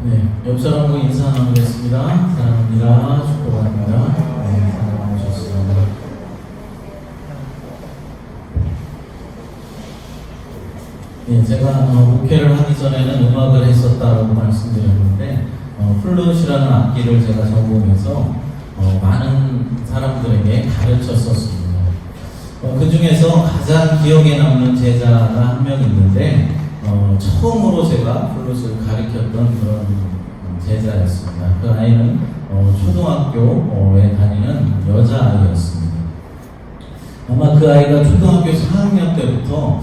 네, 옆 사람하고 인사 나누겠습니다. 사랑합니다. 축복합니다. 네, 사랑하셨습니다. 네, 제가 목회를 하기 전에는 음악을 했었다고 말씀드렸는데 플룻이라는 악기를 제가 전공해서 많은 사람들에게 가르쳤었습니다. 그 중에서 가장 기억에 남는 제자가 한 명 있는데 처음으로 제가 플룻을 가르쳤던 그런 제자였습니다. 그 아이는 초등학교에 다니는 여자아이였습니다. 아마 그 아이가 초등학교 4학년 때부터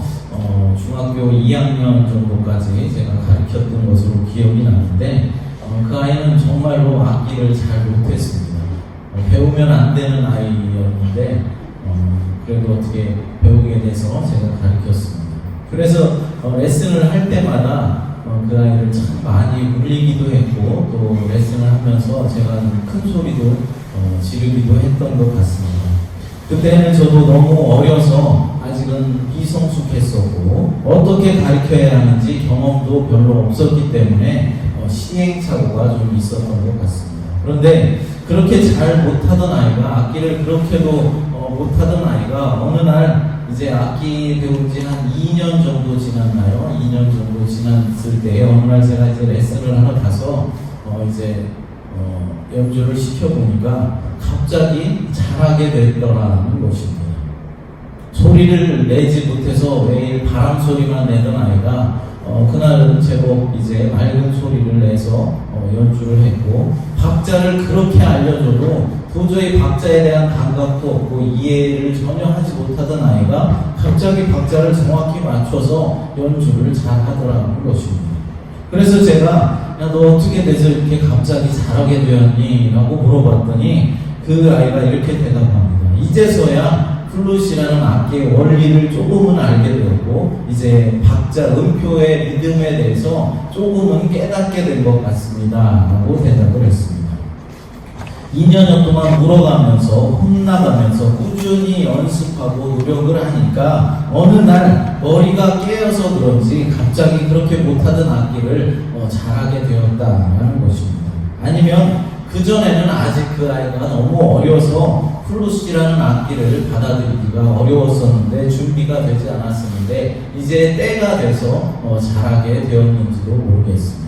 중학교 2학년 정도까지 제가 가르쳤던 것으로 기억이 나는데 그 아이는 정말로 악기를 잘 못했습니다. 배우면 안 되는 아이였는데 그래도 어떻게 배우게 돼서 제가 가르쳤습니다. 그래서 레슨을 할 때마다 그 아이를 참 많이 울리기도 했고 또 레슨을 하면서 제가 큰 소리도 지르기도 했던 것 같습니다. 그때는 저도 너무 어려서 아직은 미성숙했었고 어떻게 가르쳐야 하는지 경험도 별로 없었기 때문에 시행착오가 좀 있었던 것 같습니다. 그런데 그렇게 잘 못하던 아이가 악기를 그렇게도 못하던 아이가 어느 날 이제 악기 배운 지 한 2년 정도 지났나요? 2년 정도 지났을 때 어느 날 제가 이제 레슨을 하러 가서 이제 연주를 시켜보니까 갑자기 잘하게 됐더라는 것입니다. 소리를 내지 못해서 매일 바람 소리만 내던 아이가 그날은 제법 이제 맑은 소리를 내서 연주를 했고 박자를 그렇게 알려줘도 도저히 박자에 대한 감각도 없고 이해를 전혀 하지 못하던 아이가 갑자기 박자를 정확히 맞춰서 연주를 잘 하더라는 것입니다. 그래서 제가 야, 너 어떻게 돼서 이렇게 갑자기 잘하게 되었니? 라고 물어봤더니 그 아이가 이렇게 대답합니다. 이제서야 플룻이라는 악기의 원리를 조금은 알게 되었고 이제 박자, 음표의 리듬에 대해서 조금은 깨닫게 된 것 같습니다. 라고 대답을 했습니다. 2년여 동안 물어가면서 혼나가면서 꾸준히 연습하고 노력을 하니까 어느 날 머리가 깨어서 그런지 갑자기 그렇게 못하던 악기를 잘하게 되었다는 것입니다. 아니면 그전에는 아직 그 아이가 너무 어려서 플룻이라는 악기를 받아들이기가 어려웠었는데 준비가 되지 않았었는데 이제 때가 돼서 잘하게 되었는지도 모르겠습니다.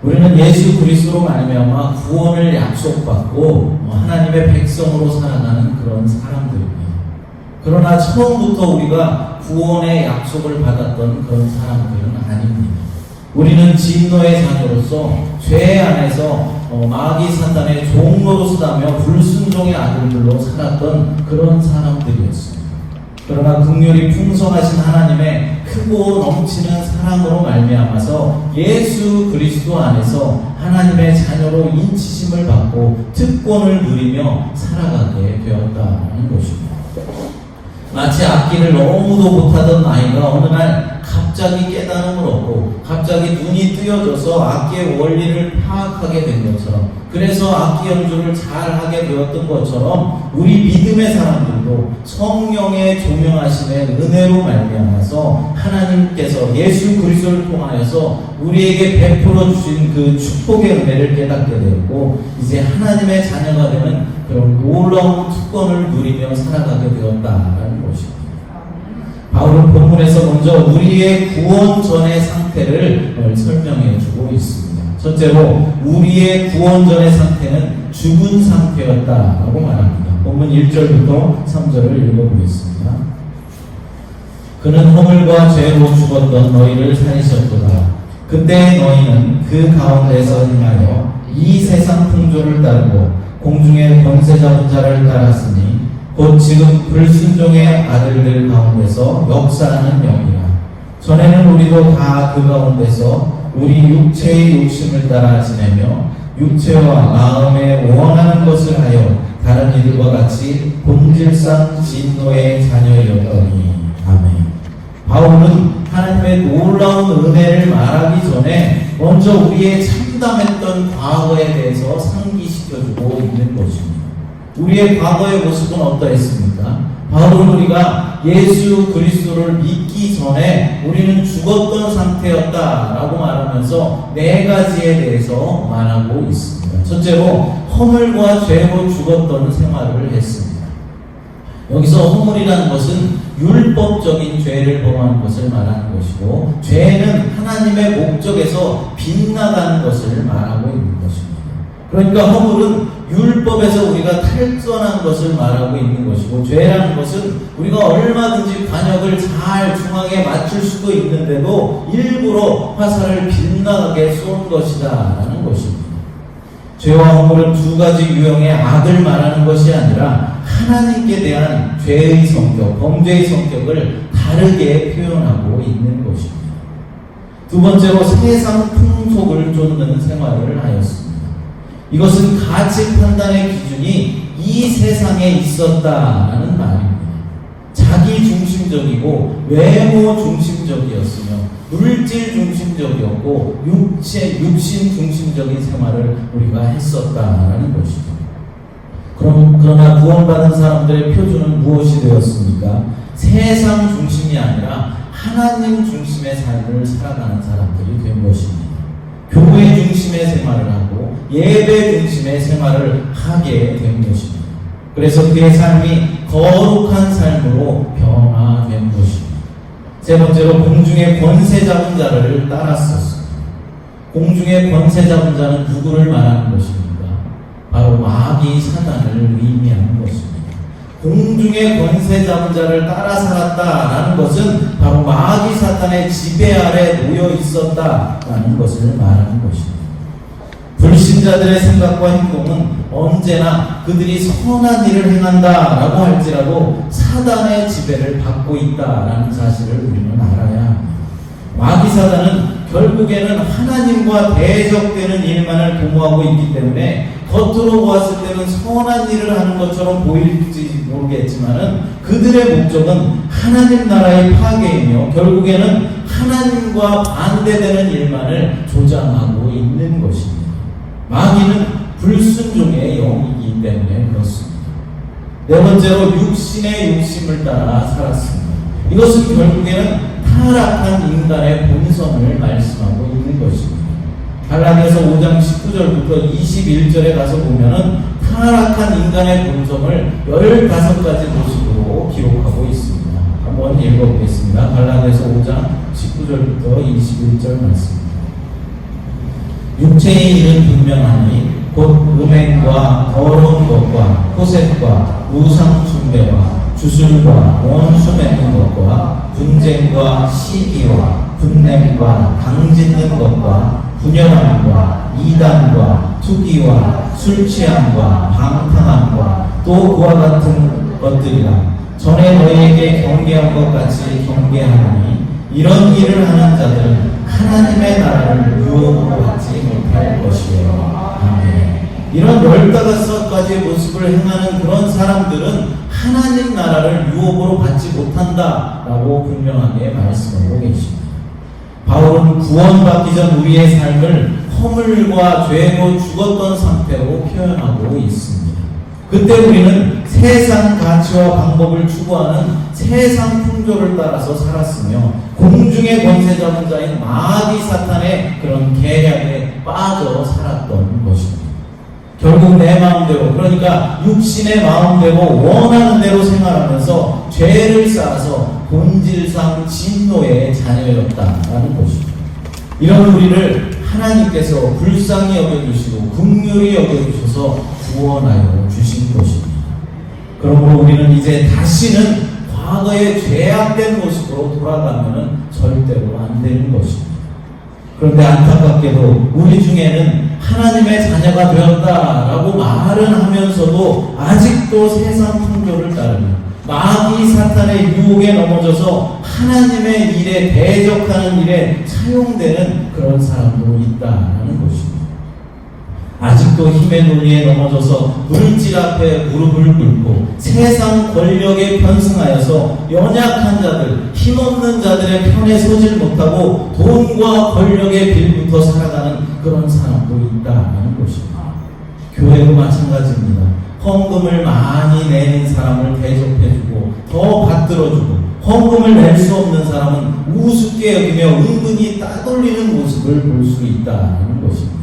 우리는 예수 그리스도로 말미암아 구원을 약속받고 하나님의 백성으로 살아가는 그런 사람들입니다. 그러나 처음부터 우리가 구원의 약속을 받았던 그런 사람들은 아닙니다. 우리는 진노의 자녀로서 죄 안에서 마귀 사탄의 종로로 쓰다며 불순종의 아들들로 살았던 그런 사람들이었습니다. 그러나 긍휼이 풍성하신 하나님의 크고 넘치는 사랑으로 말미암아서 예수 그리스도 안에서 하나님의 자녀로 인치심을 받고 특권을 누리며 살아가게 되었다는 것입니다. 마치 악기를 너무도 못하던 아이가 어느 날 갑자기 깨달음을 얻고 갑자기 눈이 뜨여져서 악기의 원리를 파악하게 된 것처럼 그래서 악기 연주를 잘 하게 되었던 것처럼 우리 믿음의 사람들도 성령의 조명하심의 은혜로 말미암아서 하나님께서 예수 그리스도를 통하여서 우리에게 베풀어 주신 그 축복의 은혜를 깨닫게 되었고 이제 하나님의 자녀가 되는 그런 놀라운 특권을 누리며 살아가게 되었다는 것입니다. 바울은 본문에서 먼저 우리의 구원 전의 상태를 설명해 주고 있습니다. 첫째로 우리의 구원 전의 상태는 죽은 상태였다라고 말합니다. 본문 1절부터 3절을 읽어보겠습니다. 그는 허물과 죄로 죽었던 너희를 살리셨도다. 그때 너희는 그 가운데서 행하여 이 세상 풍조를 따르고 공중의 권세 잡은 자를 따랐으니 곧 지금 불순종의 아들들 가운데서 역사하는 영이라. 전에는 우리도 다 그 가운데서 우리 육체의 욕심을 따라 지내며 육체와 마음에 원하는 것을 하여 다른 이들과 같이 본질상 진노의 자녀였더니. 아멘. 바울은 하나님의 놀라운 은혜를 말하기 전에 먼저 우리의 참담했던 과거에 대해서 상기시켜주고 있는 것입니다. 우리의 과거의 모습은 어떠했습니까? 바울은 우리가 예수 그리스도를 믿기 있기 전에 우리는 죽었던 상태였다라고 말하면서 네 가지에 대해서 말하고 있습니다. 첫째로 허물과 죄로 죽었던 생활을 했습니다. 여기서 허물이라는 것은 율법적인 죄를 범하는 것을 말하는 것이고, 죄는 하나님의 목적에서 빗나가는 것을 말하고 있는 것입니다. 그러니까 허물은 율법에서 우리가 탈선한 것을 말하고 있는 것이고, 죄라는 것은 우리가 얼마든지 관역을 잘 중앙에 맞출 수도 있는데도 일부러 화살을 빗나가게 쏜 것이다 라는 것입니다. 죄와 허물은 두 가지 유형의 악을 말하는 것이 아니라 하나님께 대한 죄의 성격, 범죄의 성격을 다르게 표현하고 있는 것입니다. 두 번째로 세상 풍속을 쫓는 생활을 하였습니다. 이것은 가치 판단의 기준이 이 세상에 있었다라는 말입니다. 자기 중심적이고 외모 중심적이었으며 물질 중심적이었고 육신 중심적인 생활을 우리가 했었다라는 것이죠. 그러나 구원받은 사람들의 표준은 무엇이 되었습니까? 세상 중심이 아니라 하나님 중심의 삶을 살아가는 사람들이 된 것입니다. 교회 중심의 생활을 하고 예배 중심의 생활을 하게 된 것입니다. 그래서 그의 삶이 거룩한 삶으로 변화된 것입니다. 세 번째로 공중의 권세 잡은 자를 따랐었습니다. 공중의 권세 잡은 자는 누구를 말하는 것입니까? 바로 마귀 사단을 의미하는 것입니다. 공중의 권세 잡은 자를 따라 살았다라는 것은 바로 마귀 사탄의 지배 아래 놓여 있었다라는 것을 말하는 것입니다. 불신자들의 생각과 행동은 언제나 그들이 선한 일을 행한다라고 할지라도 사단의 지배를 받고 있다라는 사실을 우리는 알아야 합니다. 마귀 사단은 결국에는 하나님과 대적되는 일만을 도모하고 있기 때문에 겉으로 보았을 때는 선한 일을 하는 것처럼 보일지 모르겠지만은 그들의 목적은 하나님 나라의 파괴이며 결국에는 하나님과 반대되는 일만을 조장하고 있는 것입니다. 마귀는 불순종의 영이기 때문에 그렇습니다. 네 번째로 육신의 욕심을 따라 살았습니다. 이것은 결국에는 타락한 인간의 본성을 말씀하고 있는 것입니다. 갈라디아서 5장 19절부터 21절에 가서 보면은 타락한 인간의 본성을 15가지 모습으로 기록하고 있습니다. 한번 읽어보겠습니다. 갈라디아서 5장 19절부터 21절 말씀입니다. 육체의 일은 분명하니 곧 음행과 더러운 것과 호색과 우상 숭배와 주술과 원수 맺는 것과 분쟁과 시기와 분냄과 당짓는 것과 분열함과 이단과 투기와 술취함과 방탕함과 또 그와 같은 것들이라. 전에 너희에게 경계한 것 같이 경계하노니 이런 일을 하는 자들은 하나님의 나라를 유혹으로 받지 못할 것이에요. 아멘. 이런 15가지의 모습을 행하는 그런 사람들은 하나님 나라를 유혹으로 받지 못한다라고 분명하게 말씀하고 계십니다. 바울은 구원받기 전 우리의 삶을 허물과 죄로 죽었던 상태로 표현하고 있습니다. 그때 우리는 세상 가치와 방법을 추구하는 세상 풍조를 따라서 살았으며 공중의 권세 잡은 자인 마귀 사탄의 그런 계략에 빠져 살았던 것입니다. 결국 내 마음대로, 그러니까 육신의 마음대로 원하는 대로 생활하면서 죄를 쌓아서 본질상 진노의 자녀였다라는 것입니다. 이런 우리를 하나님께서 불쌍히 여겨주시고 긍휼히 여겨주셔서 구원하여 주신 것입니다. 그러므로 우리는 이제 다시는 과거의 죄악된 모습으로 돌아가면 절대로 안 되는 것입니다. 그런데 안타깝게도 우리 중에는 하나님의 자녀가 되었다라고 말은 하면서도 아직도 세상 풍조를 따르며 마귀 사탄의 유혹에 넘어져서 하나님의 일에 대적하는 일에 사용되는 그런 사람도 있다는 것입니다. 아직도 힘의 논리에 넘어져서 물질 앞에 무릎을 꿇고 세상 권력에 편승하여서 연약한 자들, 힘없는 자들의 편에 서질 못하고 돈과 권력에 빌붙어 살아가는 그런 사람도 있다는 것입니다. 교회도 마찬가지입니다. 헌금을 많이 내는 사람을 대접해주고 더 받들어주고 헌금을 낼 수 없는 사람은 우습게 여기며 은근히 따돌리는 모습을 볼 수 있다는 것입니다.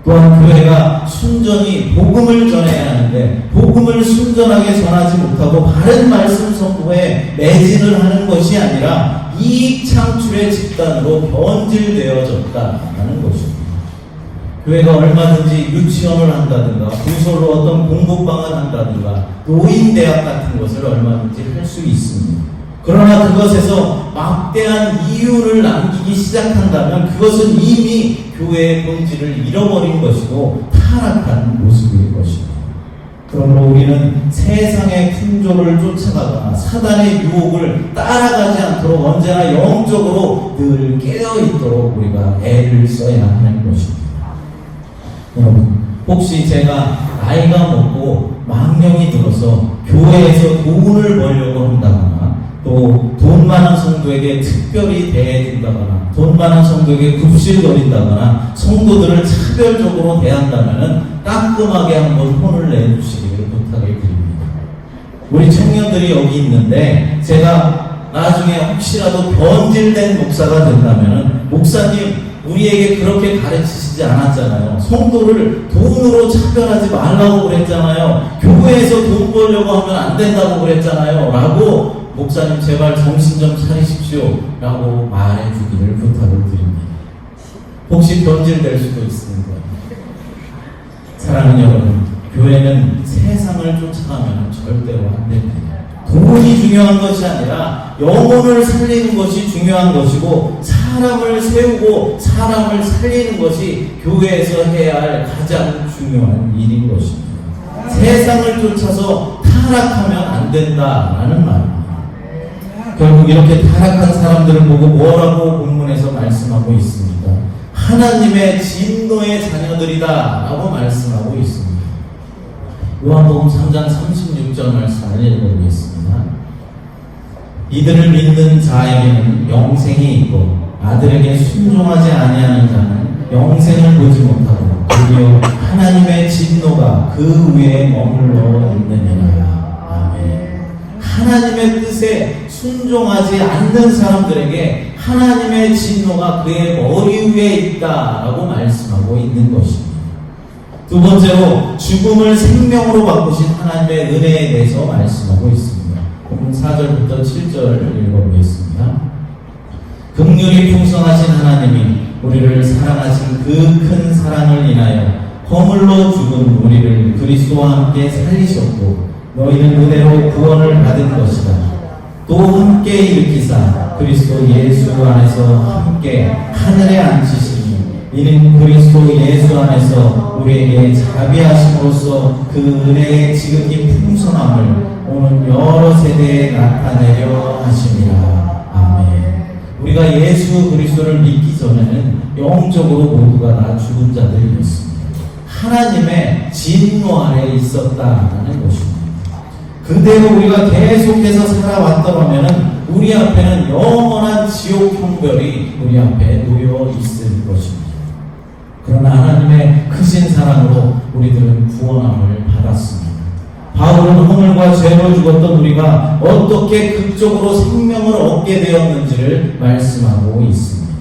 또한 교회가 순전히 복음을 전해야 하는데 복음을 순전하게 전하지 못하고 바른 말씀 선포에 매진을 하는 것이 아니라 이익 창출의 집단으로 변질되어졌다는 것입니다. 교회가 얼마든지 유치원을 한다든가 부서로 어떤 공부방을 한다든가 노인대학 같은 것을 얼마든지 할 수 있습니다. 그러나 그것에서 막대한 이윤을 남기기 시작한다면 그것은 이미 교회의 본질을 잃어버린 것이고 타락한 모습일 것입니다. 그러므로 우리는 세상의 풍조를 쫓아가거나 사단의 유혹을 따라가지 않도록 언제나 영적으로 늘 깨어있도록 우리가 애를 써야 하는 것입니다. 여러분, 혹시 제가 나이가 먹고 망령이 들어서 교회에서 돈을 벌려고 한다거나 또 돈 많은 성도에게 특별히 대해준다거나 돈 많은 성도에게 굽실거린다거나 성도들을 차별적으로 대한다면 따끔하게 한번 혼을 내주시기를 부탁을 드립니다. 우리 청년들이 여기 있는데 제가 나중에 혹시라도 변질된 목사가 된다면 목사님 우리에게 그렇게 가르치시지 않았잖아요. 성도를 돈으로 차별하지 말라고 그랬잖아요. 교회에서 돈 벌려고 하면 안 된다고 그랬잖아요. 라고 목사님 제발 정신 좀 차리십시오 라고 말해주기를 부탁을 드립니다. 혹시 변질될 수도 있습니다. 사랑하는 여러분, 교회는 세상을 쫓아가면 절대로 안 됩니다. 돈이 중요한 것이 아니라 영혼을 살리는 것이 중요한 것이고 사람을 세우고 사람을 살리는 것이 교회에서 해야 할 가장 중요한 일인 것입니다. 세상을 쫓아서 타락하면 안 된다라는 말입니다. 결국 이렇게 타락한 사람들을 보고 뭐라고 본문에서 말씀하고 있습니다. 하나님의 진노의 자녀들이다 라고 말씀하고 있습니다. 요한복음 3장 36절 말씀을 읽어보겠습니다. 이들을 믿는 자에게는 영생이 있고 아들에게 순종하지 아니하는 자는 영생을 보지 못하고 오히려 하나님의 진노가 그 위에 머물러 있느니라. 아멘. 하나님의 뜻에 순종하지 않는 사람들에게 하나님의 진노가 그의 머리 위에 있다라고 말씀하고 있는 것입니다. 두 번째로 죽음을 생명으로 바꾸신 하나님의 은혜에 대해서 말씀하고 있습니다. 본문 4절부터 7절을 읽어보겠습니다. 긍휼이 풍성하신 하나님이 우리를 사랑하신 그 큰 사랑을 인하여 허물로 죽은 우리를 그리스도와 함께 살리셨고 너희는 은혜로 구원을 받은 것이다. 또 함께 일으키사 그리스도 예수 안에서 함께 하늘에 앉히시니 이는 그리스도 예수 안에서 우리에게 자비하심으로써 그 은혜의 지극히 풍성함을 오는 여러 세대에 나타내려 하심이라. 아멘. 우리가 예수 그리스도를 믿기 전에는 영적으로 모두가 다 죽은 자들이었습니다. 하나님의 진노 아래 있었다는 것입니다. 그대로 우리가 계속해서 살아왔더라면 우리 앞에는 영원한 지옥 형벌이 우리 앞에 놓여 있을 것입니다. 그러나 하나님의 크신 사랑으로 우리들은 구원함을 받았습니다. 바울은 허물과 죄로 죽었던 우리가 어떻게 극적으로 생명을 얻게 되었는지를 말씀하고 있습니다.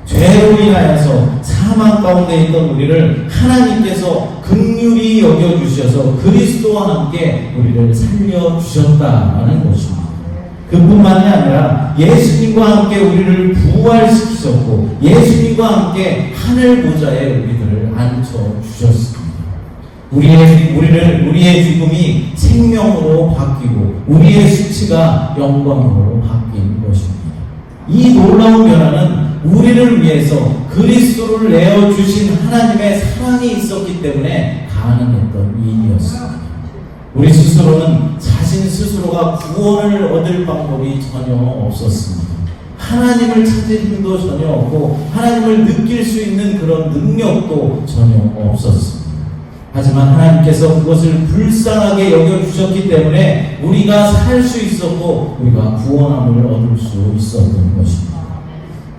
죄로 인하여서 사망 가운데 있던 우리를 하나님께서 긍휼히 여겨주셔서 그리스도와 함께 우리를 살려주셨다는 것입니다. 그뿐만이 아니라 예수님과 함께 우리를 부활시키셨고 예수님과 함께 하늘 보좌에 우리들을 앉혀주셨습니다. 우리의 죽음이 생명으로 바뀌고 우리의 수치가 영광으로 바뀐 것입니다. 이 놀라운 변화는 우리를 위해서 그리스도를 내어주신 하나님의 사랑이 있었기 때문에 가능했던 일이었습니다. 우리 스스로는 자신 스스로가 구원을 얻을 방법이 전혀 없었습니다. 하나님을 찾을 힘도 전혀 없고 하나님을 느낄 수 있는 그런 능력도 전혀 없었습니다. 하지만 하나님께서 그것을 불쌍하게 여겨주셨기 때문에 우리가 살 수 있었고 우리가 구원함을 얻을 수 있었던 것입니다.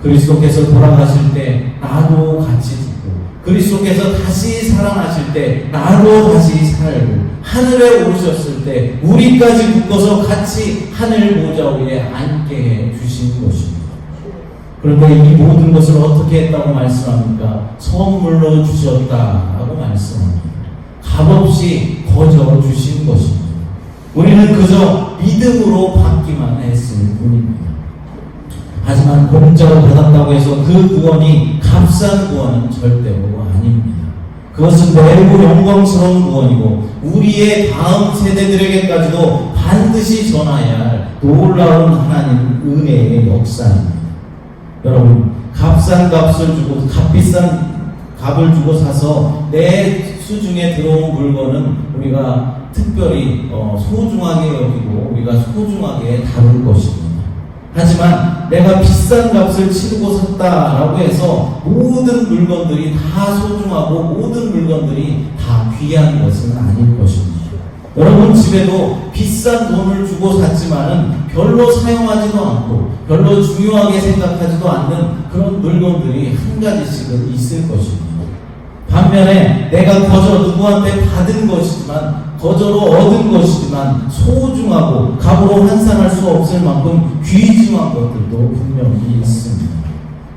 그리스도께서 돌아가실 때 나도 같이 죽고 그리스도께서 다시 살아나실 때 나도 다시 살고 하늘에 오르셨을 때 우리까지 묶어서 같이 하늘 보좌 위에 앉게 해 주신 것입니다. 그런데 이 모든 것을 어떻게 했다고 말씀합니까? 선물로 주셨다라고 말씀합니다. 값없이 거저 주신 것입니다. 우리는 그저 믿음으로 받기만 했을 뿐입니다. 하지만 공짜로 받았다고 해서 그 구원이 값싼 구원은 절대로 아닙니다. 그것은 매우 영광스러운 구원이고 우리의 다음 세대들에게까지도 반드시 전해야 할 놀라운 하나님 은혜의 역사입니다. 여러분, 값싼 값을 주고 값비싼 값을 주고 사서 내 수중에 들어온 물건은 우리가 특별히 소중하게 여기고 우리가 소중하게 다룰 것입니다. 하지만 내가 비싼 값을 치르고 샀다라고 해서 모든 물건들이 다 소중하고 모든 물건들이 다 귀한 것은 아닐 것입니다. 여러분 집에도 비싼 돈을 주고 샀지만은 별로 사용하지도 않고 별로 중요하게 생각하지도 않는 그런 물건들이 한 가지씩은 있을 것입니다. 반면에 내가 거저 누구한테 받은 것이지만 거저로 얻은 것이지만 소중하고 값으로 환산할 수 없을 만큼 귀중한 것들도 분명히 있습니다.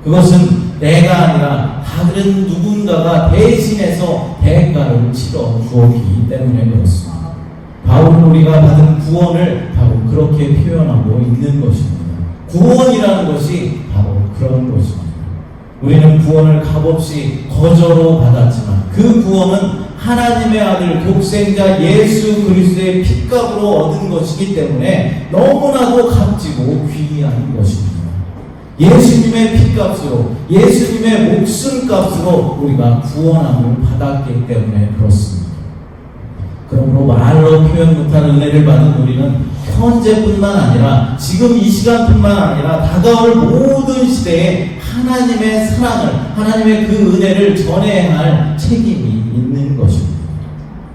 그것은 내가 아니라 다른 누군가가 대신해서 대가를 치러 주었기 때문에 그렇습니다. 바울은 우리가 받은 구원을 바로 그렇게 표현하고 있는 것입니다. 구원이라는 것이 바로 그런 것입니다. 우리는 구원을 값없이 거저로 받았지만 그 구원은 하나님의 아들 독생자 예수 그리스도의 핏값으로 얻은 것이기 때문에 너무나도 값지고 귀한 것입니다. 예수님의 핏값으로 예수님의 목숨값으로 우리가 구원함을 받았기 때문에 그렇습니다. 그러므로 말로 표현 못한 은혜를 받은 우리는 현재뿐만 아니라 지금 이 시간뿐만 아니라 다가올 모든 시대에 하나님의 사랑을 하나님의 그 은혜를 전해야 할 책임이 있는 것입니다.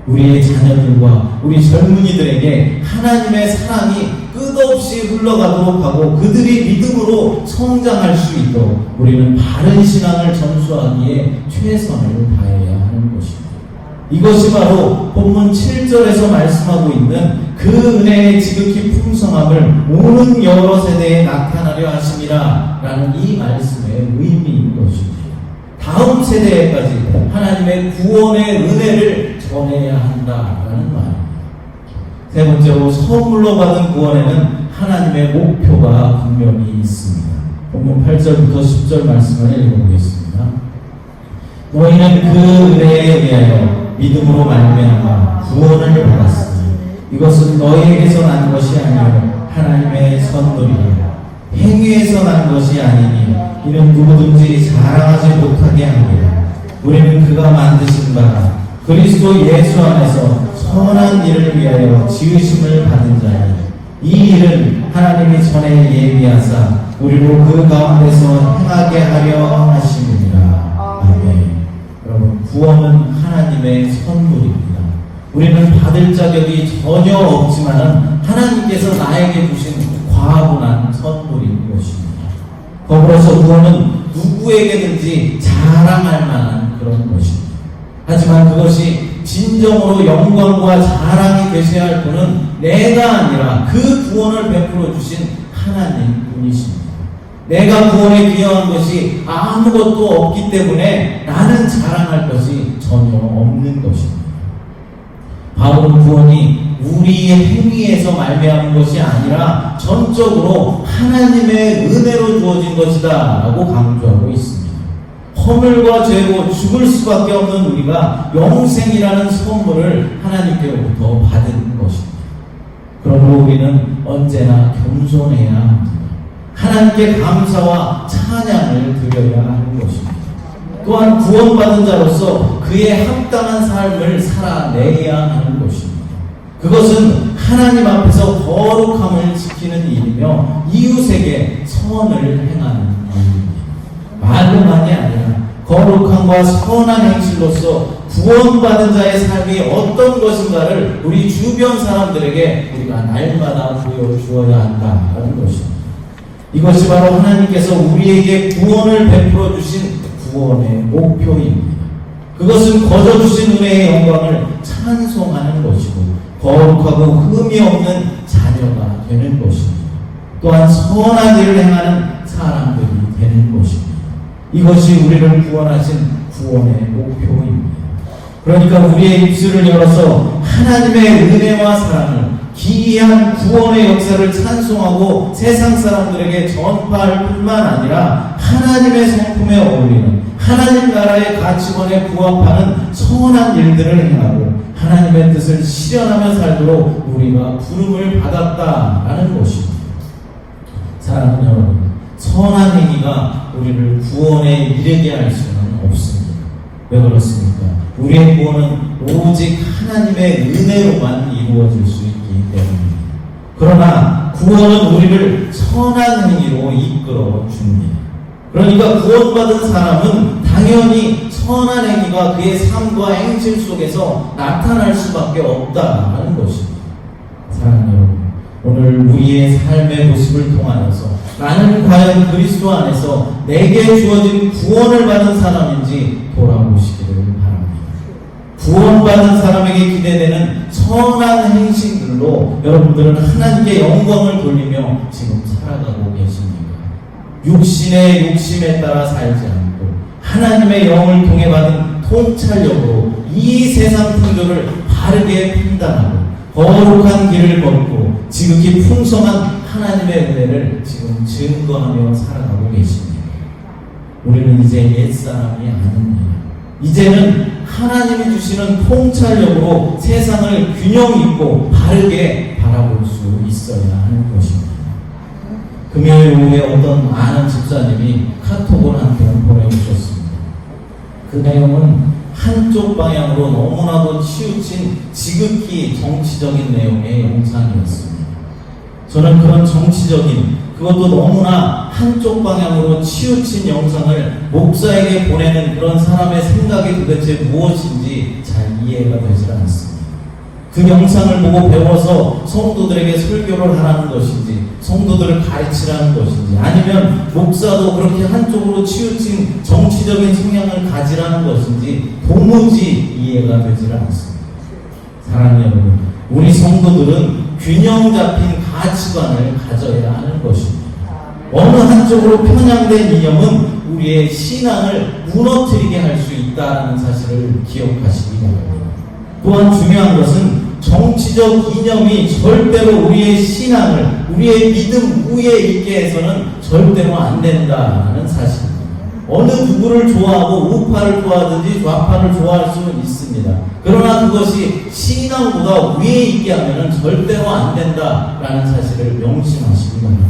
우리의 자녀들과 우리 젊은이들에게 하나님의 사랑이 끝없이 흘러가도록 하고 그들이 믿음으로 성장할 수 있도록 우리는 바른 신앙을 전수하기에 최선을 다해야 하는 것입니다. 이것이 바로 본문 7절에서 말씀하고 있는 그 은혜의 지극히 풍성함을 오는 여러 세대에 나타나려 하심이라 라는 이 말씀의 의미인 것입니다. 다음 세대에까지 하나님의 구원의 은혜를 전해야 한다라는 말입니다. 세 번째로 선물로 받은 구원에는 하나님의 목표가 분명히 있습니다. 본문 8절부터 10절 말씀을 읽어보겠습니다. 너희는 그 은혜에 의하여 믿음으로 말미암아 구원을 받았으니 이것은 너희에게서 난 것이 아니요 하나님의 선물이라. 행위에서 난 것이 아니니 이는 누구든지 자랑하지 못하게 합니다. 우리는 그가 만드신 바 그리스도 예수 안에서 선한 일을 위하여 지으심을 받은 자니 이 일은 하나님이 전에 예비하사 우리로 그 가운데서 행하게 하려 하심이니라. 아멘. 여러분, 구원은 하나님의 선물입니다. 우리는 받을 자격이 전혀 없지만은 하나님께서 나에게 주신 과분한 선물인 것입니다. 더불어서 구원은 누구에게든지 자랑할 만한 그런 것입니다. 하지만 그것이 진정으로 영광과 자랑이 되셔야 할 분은 내가 아니라 그 구원을 베풀어 주신 하나님 분이십니다. 내가 구원에 기여한 것이 아무것도 없기 때문에 나는 자랑할 것이 전혀 없는 것입니다. 바울은 구원이 우리의 행위에서 말미암은 것이 아니라 전적으로 하나님의 은혜로 주어진 것이다 라고 강조하고 있습니다. 허물과 죄로 죽을 수밖에 없는 우리가 영생이라는 선물을 하나님께로부터 받은 것입니다. 그러므로 우리는 언제나 겸손해야 합니다. 하나님께 감사와 찬양을 드려야 하는 것입니다. 또한 구원받은 자로서 그에 합당한 삶을 살아내야 하는 것입니다. 그것은 하나님 앞에서 거룩함을 지키는 일이며 이웃에게 선을 행하는 일입니다. 말로만이 아니라 거룩함과 선한 행실로서 구원받은 자의 삶이 어떤 것인가를 우리 주변 사람들에게 우리가 날마다 보여주어야 한다는 것입니다. 이것이 바로 하나님께서 우리에게 구원을 베풀어 주신 구원의 목표입니다. 그것은 거저 주신 은혜의 영광을 찬송하는 것이고 거룩하고 흠이 없는 자녀가 되는 것입니다. 또한 선한 일을 행하는 사람들이 되는 것입니다. 이것이 우리를 구원하신 구원의 목표입니다. 그러니까 우리의 입술을 열어서 하나님의 은혜와 사랑을, 기이한 구원의 역사를 찬송하고 세상 사람들에게 전파할 뿐만 아니라 하나님의 성품에 어울리는, 하나님 나라의 가치관에 부합하는 선한 일들을 행하고 하나님의 뜻을 실현하며 살도록 우리가 부름을 받았다라는 것입니다. 사랑하는 여러분, 선한 행위가 우리를 구원에 이르게 할 수는 없습니다. 왜 그렇습니까? 우리의 구원은 오직 하나님의 은혜로만 이루어질 수 있기 때문입니다. 그러나 구원은 우리를 선한 행위로 이끌어 줍니다. 그러니까 구원받은 사람은 당연히 선한 행위가 그의 삶과 행실 속에서 나타날 수밖에 없다는 것입니다. 사랑하는 여러분, 오늘 우리의 삶의 모습을 통하여서 나는 과연 그리스도 안에서 내게 주어진 구원을 받은 사람인지 돌아보시기를 바랍니다. 구원받은 사람에게 기대되는 선한 행실들로 여러분들은 하나님께 영광을 돌리며 지금 살아가고 계십니까? 육신의 욕심에 따라 살지 않고 하나님의 영을 통해 받은 통찰력으로 이 세상 풍조를 바르게 판단하고 거룩한 길을 걷고 지극히 풍성한 하나님의 은혜를 지금 증거하며 살아가고 계십니다. 우리는 이제 옛사람이 아닙니다. 이제는 하나님이 주시는 통찰력으로 세상을 균형 있고 바르게 바라볼 수 있어야 하는 것입니다. 금요일 오후에 어떤 아는 집사님이 카톡을 한 통 보내주셨습니다. 그 내용은 한쪽 방향으로 너무나도 치우친 지극히 정치적인 내용의 영상이었습니다. 저는 그런 정치적인, 그것도 너무나 한쪽 방향으로 치우친 영상을 목사에게 보내는 그런 사람의 생각이 도대체 무엇인지 잘 이해가 되질 않습니다. 그 영상을 보고 배워서 성도들에게 설교를 하라는 것인지, 성도들을 가르치라는 것인지, 아니면 목사도 그렇게 한쪽으로 치우친 정치적인 성향을 가지라는 것인지 도무지 이해가 되질 않습니다. 사랑하는 여러분, 우리 성도들은 균형 잡힌 가치관을 가져야 하는 것입니다. 어느 한쪽으로 편향된 이념은 우리의 신앙을 무너뜨리게 할 수 있다는 사실을 기억하시기 바랍니다. 또한 중요한 것은 정치적 이념이 절대로 우리의 신앙을, 우리의 믿음 위에 있게 해서는 절대로 안 된다는 사실입니다. 어느 누구를 좋아하고 우파를 좋아하든지 좌파를 좋아할 수는 있습니다. 그러나 그것이 신앙보다 위에 있게 하면 절대로 안 된다라는 사실을 명심하시기 바랍니다.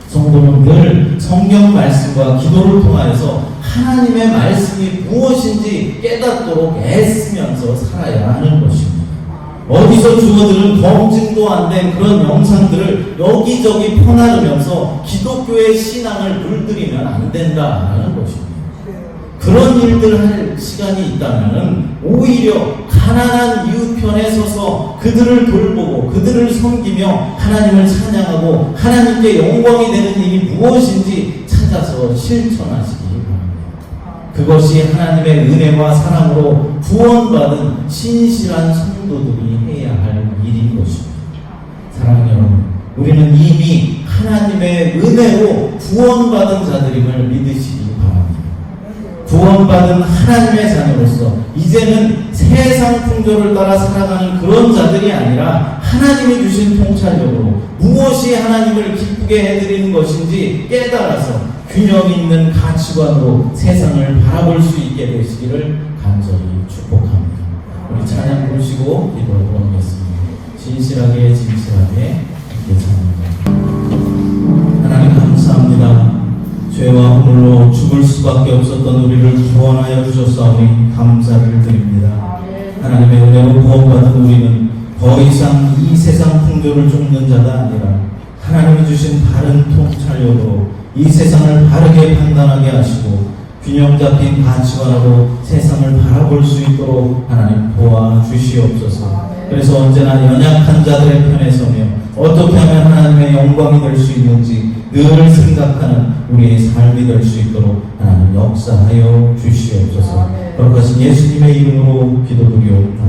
성도는 늘 성경 말씀과 기도를 통하여서 하나님의 말씀이 무엇인지 깨닫도록 애쓰면서 살아야 하는 것입니다. 어디서 주어들은 검증도 안 된 그런 영상들을 여기저기 퍼나르면서 기독교의 신앙을 물들이면 안 된다는 것입니다. 그런 일들을 할 시간이 있다면 오히려 가난한 이웃 편에 서서 그들을 돌보고 그들을 섬기며 하나님을 찬양하고 하나님께 영광이 되는 일이 무엇인지 찾아서 실천하시기 바랍니다. 그것이 하나님의 은혜와 사랑으로 구원받은 신실한 성도들이 해야 할 일인 것입니다. 사랑하는 여러분, 우리는 이미 하나님의 은혜로 구원받은 자들임을 믿으시기 바랍니다. 구원받은 하나님의 자녀로서 이제는 세상 풍조를 따라 살아가는 그런 자들이 아니라 하나님이 주신 통찰력으로 무엇이 하나님을 기쁘게 해드리는 것인지 깨달아서 균형 있는 가치관으로 세상을 바라볼 수 있게 되시기를 간절히 축복합니다. 우리 찬양 부르시고 기도를 드리겠습니다. 진실하게 함께 찬양합니다. 하나님 감사합니다. 죄와 허물로 죽을 수밖에 없었던 우리를 구원하여 주셨사오니 감사를 드립니다. 하나님의 은혜로 구원받은 우리는 더 이상 이 세상 풍조를 쫓는 자가 아니라 하나님이 주신 바른 통찰력으로 이 세상을 바르게 판단하게 하시고 균형 잡힌 가치관으로 세상을 바라볼 수 있도록 하나님 도와주시옵소서. 그래서 언제나 연약한 자들의 편에 서며 어떻게 하면 하나님의 영광이 될 수 있는지 늘 생각하는 우리의 삶이 될 수 있도록 하나님 역사하여 주시옵소서. 거룩하신 예수님의 이름으로 기도드리옵나이다.